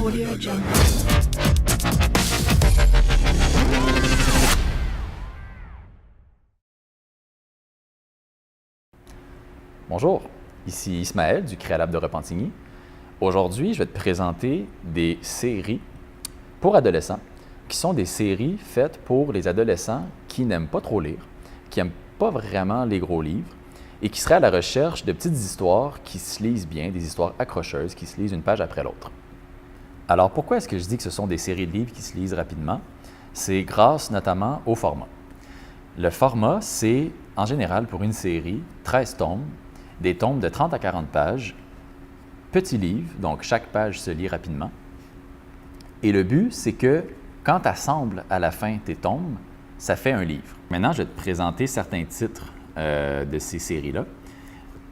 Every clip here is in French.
Audio Jungle. Bonjour, ici Ismaël du Créalab de Repentigny. Aujourd'hui, je vais te présenter des séries pour adolescents qui sont des séries faites pour les adolescents qui n'aiment pas trop lire, qui n'aiment pas vraiment les gros livres et qui seraient à la recherche de petites histoires qui se lisent bien, des histoires accrocheuses qui se lisent une page après l'autre. Alors pourquoi est-ce que je dis que ce sont des séries de livres qui se lisent rapidement? C'est grâce notamment au format. Le format, c'est en général pour une série 13 tomes, des tomes de 30 à 40 pages, petits livres, donc chaque page se lit rapidement. Et le but, c'est que quand tu assembles à la fin tes tomes, ça fait un livre. Maintenant, je vais te présenter certains titres de ces séries-là.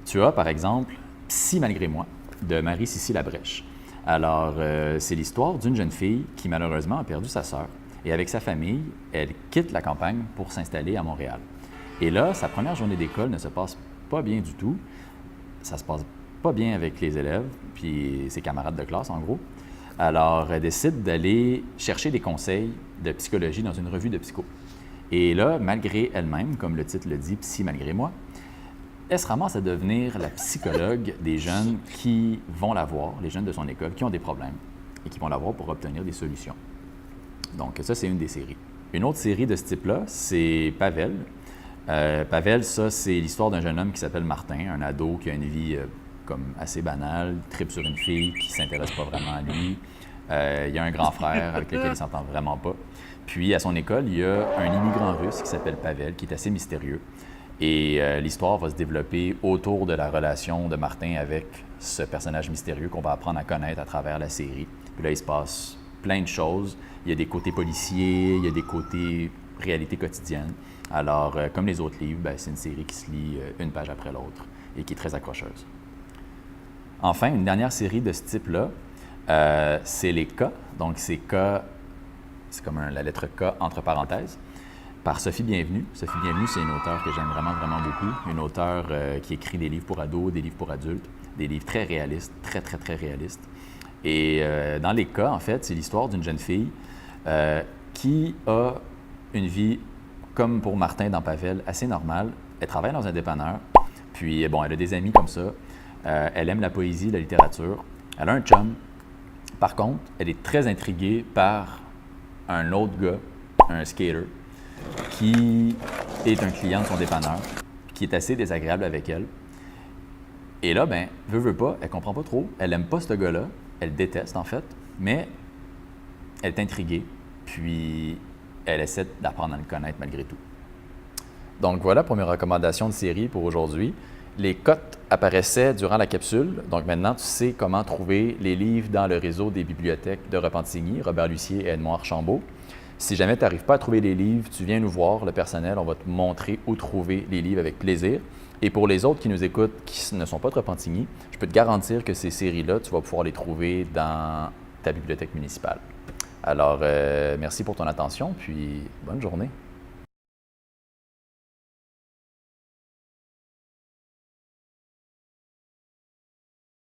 Tu as, par exemple, Psy malgré moi, de Marie-Cécile Labrèche. Alors, c'est l'histoire d'une jeune fille qui, malheureusement, a perdu sa sœur. Et avec sa famille, elle quitte la campagne pour s'installer à Montréal. Et là, sa première journée d'école ne se passe pas bien du tout. Ça se passe pas bien avec les élèves, puis ses camarades de classe, en gros. Alors, elle décide d'aller chercher des conseils de psychologie dans une revue de psycho. Et là, malgré elle-même, comme le titre le dit, Psy malgré moi, elle se ramasse à devenir la psychologue des jeunes qui vont la voir, les jeunes de son école, qui ont des problèmes et qui vont la voir pour obtenir des solutions. Donc, ça, c'est une des séries. Une autre série de ce type-là, c'est Pavel. Pavel, ça, c'est l'histoire d'un jeune homme qui s'appelle Martin, un ado qui a une vie comme assez banale, tripe sur une fille qui ne s'intéresse pas vraiment à lui. Il y a un grand frère avec lequel il ne s'entend vraiment pas. Puis, à son école, il y a un immigrant russe qui s'appelle Pavel, qui est assez mystérieux. Et l'histoire va se développer autour de la relation de Martin avec ce personnage mystérieux qu'on va apprendre à connaître à travers la série. Puis là, il se passe plein de choses. Il y a des côtés policiers, il y a des côtés réalité quotidienne. Alors, comme les autres livres, c'est une série qui se lit une page après l'autre et qui est très accrocheuse. Enfin, une dernière série de ce type-là, c'est les K. Donc, c'est K, c'est comme la lettre K entre parenthèses, par Sophie Bienvenue. Sophie Bienvenue, c'est une auteure que j'aime vraiment, vraiment beaucoup. Une auteure qui écrit des livres pour ados, des livres pour adultes, des livres très réalistes, très, très, très réalistes. Et dans les K, en fait, c'est l'histoire d'une jeune fille qui a une vie, comme pour Martin dans Pavel, assez normale. Elle travaille dans un dépanneur, puis bon, elle a des amis comme ça. Elle aime la poésie, la littérature. Elle a un chum. Par contre, elle est très intriguée par un autre gars, un skater, qui est un client de son dépanneur, qui est assez désagréable avec elle. Et là, veut pas, elle comprend pas trop. Elle aime pas ce gars-là. Elle déteste, en fait, mais elle est intriguée, puis elle essaie d'apprendre à le connaître malgré tout. Donc voilà pour mes recommandations de série pour aujourd'hui. Les cotes apparaissaient durant la capsule, donc maintenant tu sais comment trouver les livres dans le réseau des bibliothèques de Repentigny, Robert Lucier et Edmond Archambault. Si jamais tu n'arrives pas à trouver les livres, tu viens nous voir, le personnel, on va te montrer où trouver les livres avec plaisir. Et pour les autres qui nous écoutent, qui ne sont pas de Repentigny, je peux te garantir que ces séries-là, tu vas pouvoir les trouver dans ta bibliothèque municipale. Alors, merci pour ton attention, puis bonne journée.